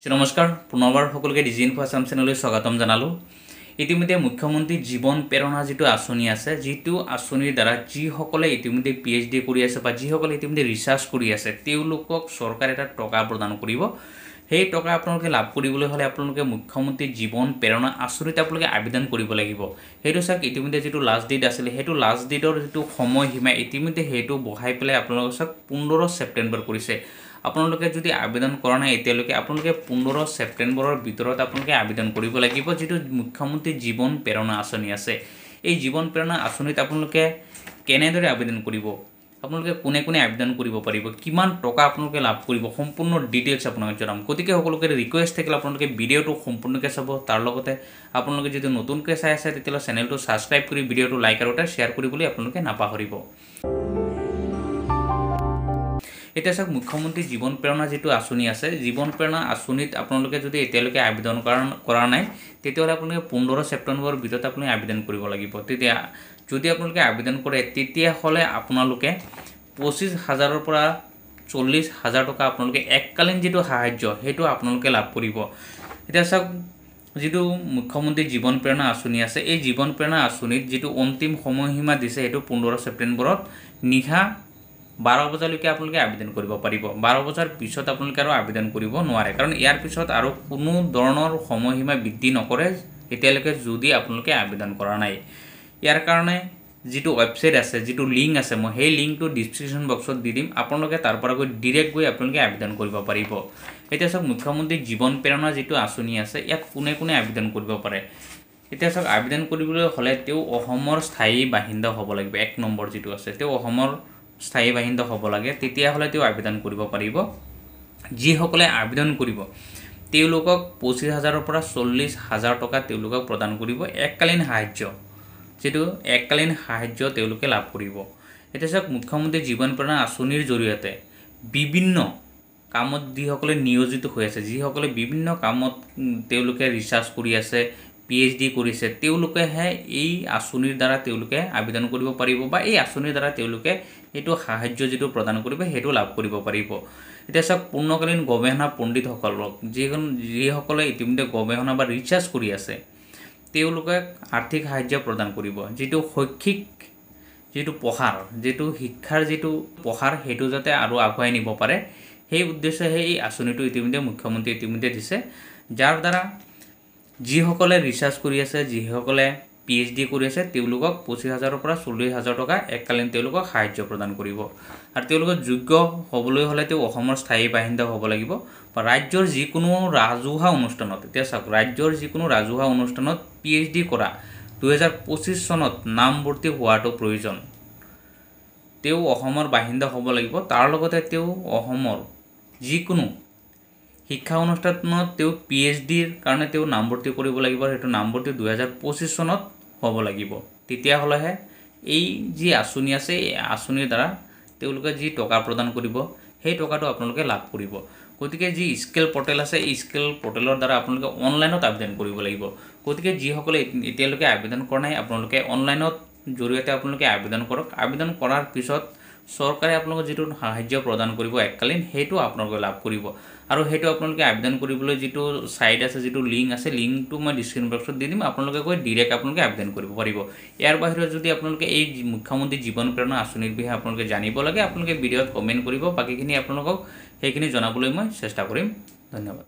নমস্কাৰ পুনৰবাৰ সকলোকে ডিজি ইনফো আসাম চেনেললৈ স্বাগতম জনালোঁ। ইতিমধ্যে মুখ্যমন্ত্ৰী জীৱন প্ৰেৰণা যিটো আঁচনি আছে, যিটো আঁচনিৰ দ্বাৰা যিসকলে ইতিমধ্যে PhD কৰি আছে বা যিসকলে ইতিমধ্যে ৰিচাৰ্চ কৰি আছে তেওঁলোকক চৰকাৰে এটা টকা প্ৰদান কৰিব। সেই টকা আপোনালোকে লাভ কৰিবলৈ হ'লে আপোনালোকে মুখ্যমন্ত্ৰী জীৱন প্ৰেৰণা আঁচনিত আপোনালোকে আবেদন কৰিব লাগিব। সেইটো চাওক ইতিমধ্যে যিটো লাষ্ট ডেট আছিলে সেইটো লাষ্ট ডেটৰ যিটো সময়সীমা ইতিমধ্যে সেইটো বঢ়াই পেলাই আপোনালোকে চাওক 15 ছেপ্টেম্বৰ কৰিছে। আপোনালোকে যদি আবেদন কৰা নাই এতিয়ালৈকে আপোনালোকে 15 ছেপ্টেম্বৰৰ ভিতৰত আপোনালোকে আবেদন কৰিব লাগিব যেটো মুখ্যমন্ত্ৰী জীৱন প্ৰেৰণা আঁচনি আছে। এই জীৱন প্ৰেৰণা আঁচনিত আপোনালোকে কেনেদৰে আবেদন কৰিব, আপোনালোকে কোনে কোনে আবেদন কৰিব পাৰিব, কিমান টকা আপোনালোকে লাভ কৰিব, সম্পূৰ্ণ ডিটেইলছ আপোনাক জনাম। গতিকে সকলোকে ৰিকুৱেষ্ট থাকিলে আপোনালোকে ভিডিঅ'টো সম্পূৰ্ণকৈ চাব। তাৰ লগতে আপোনালোকে যদি নতুনকৈ চাই আছে তেতিয়াহ'লে চেনেলটো ছাবস্ক্ৰাইব কৰি ভিডিঅ'টো লাইক আৰু শ্বেয়াৰ কৰিবলৈ আপোনালোকে নাপাহৰিব। এতিয়া চাওক মুখ্যমন্ত্ৰী জীৱন প্ৰেৰণা যিটো আঁচনি আছে, জীৱন প্ৰেৰণা আঁচনিত আপোনালোকে যদি এতিয়ালৈকে আবেদন কৰা নাই তেতিয়াহ'লে আপোনালোকে 15 ছেপ্টেম্বৰৰ ভিতৰত আপুনি আবেদন কৰিব লাগিব। তেতিয়া যদি আপোনালোকে আবেদন কৰে তেতিয়াহ'লে আপোনালোকে 25,000ৰ পৰা 40,000 টকা আপোনালোকে এককালীন যিটো সাহায্য সেইটো আপোনালোকে লাভ কৰিব। এতিয়া চাওক যিটো মুখ্যমন্ত্ৰী জীৱন প্ৰেৰণা আঁচনি আছে, এই জীৱন প্ৰেৰণা আঁচনিত যিটো অন্তিম সময়সীমা দিছে সেইটো 15 ছেপ্টেম্বৰত নিশা 12 বজালৈকে আপোনালোকে আবেদন কৰিব পাৰিব। 12 বজাৰ পিছত আপোনালোকে আৰু আবেদন কৰিব নোৱাৰে, কাৰণ ইয়াৰ পিছত আৰু কোনো ধৰণৰ সময়সীমা বৃদ্ধি নকৰে এতিয়ালৈকে যদি আপোনালোকে আবেদন কৰা নাই। ইয়াৰ কাৰণে যিটো ৱেবছাইট আছে, যিটো লিংক আছে, মই সেই লিংকটো ডিছক্ৰিপশ্যন বক্সত দি দিম, আপোনালোকে তাৰ পৰা গৈ ডাইৰেক্ট গৈ আপোনালোকে আবেদন কৰিব পাৰিব। এতিয়া চাওক মুখ্যমন্ত্ৰী জীৱন প্ৰেৰণা যিটো আঁচনি আছে ইয়াত কোনে কোনে আবেদন কৰিব পাৰে। এতিয়া চাওক আবেদন কৰিবলৈ হ'লে তেওঁ অসমৰ স্থায়ী বাসিন্দা হ'ব লাগিব। 1 নম্বৰ যিটো আছে তেওঁ অসমৰ স্থায়ী বাসিন্দা হ'ব লাগে, তেতিয়াহ'লে তেওঁ আবেদন কৰিব পাৰিব। যিসকলে আবেদন কৰিব তেওঁলোকক 25,000ৰ পৰা 40,000 টকা তেওঁলোকক প্ৰদান কৰিব এককালীন সাহায্য, যেটো এককালীন সাহায্য তেওঁলোকে লাভ কৰিব। এতিয়া চাওক মুখ্যমন্ত্ৰী জীৱন প্ৰেৰণা আঁচনিৰ জৰিয়তে বিভিন্ন কামত যিসকলে নিয়োজিত হৈ আছে, যিসকলে বিভিন্ন কামত তেওঁলোকে ৰিচাৰ্চ কৰি আছে, PhD কৰিছে, তেওঁলোকেহে এই আঁচনিৰ দ্বাৰা তেওঁলোকে আবেদন কৰিব পাৰিব বা এই আঁচনিৰ দ্বাৰা তেওঁলোকে এইটো সাহায্য যিটো প্ৰদান কৰিব সেইটো লাভ কৰিব পাৰিব। এতিয়া চাওক পূৰ্ণকালীন গৱেষণা পণ্ডিতসকলক যিসকলে ইতিমধ্যে গৱেষণা বা ৰিচাৰ্চ কৰি আছে তেওঁলোকে আৰ্থিক সাহায্য প্ৰদান কৰিব। যিটো শৈক্ষিক যিটো পঢ়াৰ যিটো শিক্ষাৰ যিটো পঢ়াৰ সেইটো যাতে আৰু আগুৱাই নিব পাৰে সেই উদ্দেশ্যে এই আঁচনিটো ইতিমধ্যে মুখ্যমন্ত্ৰী ইতিমধ্যে দিছে, যাৰ দ্বাৰা যিসকলে ৰিচাৰ্চ কৰি আছে, যিসকলে PhD কৰি আছে তেওঁলোকক 25,000ৰ পৰা 40,000 টকা এককালীন তেওঁলোকক সাহায্য প্ৰদান কৰিব। আৰু তেওঁলোকৰ যোগ্য হ'বলৈ হ'লে তেওঁ অসমৰ স্থায়ী বাসিন্দা হ'ব লাগিব বা ৰাজ্যৰ যিকোনো ৰাজহুৱা অনুষ্ঠানত, এতিয়া চাওক ৰাজ্যৰ যিকোনো ৰাজহুৱা অনুষ্ঠানত PhD কৰা 2025 চনত নামভৰ্তি হোৱাটো প্ৰয়োজন। তেওঁ অসমৰ বাসিন্দা হ'ব লাগিব। তাৰ লগতে তেওঁ অসমৰ যিকোনো শিক্ষা অনুষ্ঠানত তেওঁ PhDৰ কাৰণে তেওঁ নামভৰ্তি কৰিব লাগিব। সেইটো নামভৰ্তি 2025 চনত হ'ব লাগিব। তেতিয়াহ'লেহে এই যি আঁচনি আছে এই আঁচনিৰ দ্বাৰা তেওঁলোকে যি টকা প্ৰদান কৰিব সেই টকাটো আপোনালোকে লাভ কৰিব। গতিকে যি স্কেল পৰ্টেল আছে এই স্কেল পৰ্টেলৰ দ্বাৰা আপোনালোকে অনলাইনত আবেদন কৰিব লাগিব। গতিকে যিসকলে এতিয়ালৈকে আবেদন কৰা নাই আপোনালোকে অনলাইনত জৰিয়তে আপোনালোকে আবেদন কৰক। আবেদন কৰাৰ পিছত চৰকাৰে আপোনালোকক যিটো সাহায্য প্ৰদান কৰিব এককালীন সেইটো আপোনালোকে লাভ কৰিব। আৰু সেইটো আপোনালোকে আবেদন কৰিবলৈ যিটো সাইট আছে, যিটো লিংক আছে, লিংকটো মই ডিছক্ৰিপশ্যন বক্সত দি দিম, আপোনালোকে গৈ ডাইৰেক্ট আপোনালোকে আবেদন কৰিব পাৰিব। ইয়াৰ বাহিৰত যদি আপোনালোকে এই মুখ্যমন্ত্ৰী জীৱন প্ৰেৰণা আঁচনিৰ বিষয়ে আপোনালোকে জানিব লাগে আপোনালোকে ভিডিঅ'ত কমেণ্ট কৰিব, বাকীখিনি আপোনালোকক সেইখিনি জনাবলৈ মই চেষ্টা কৰিম। ধন্যবাদ।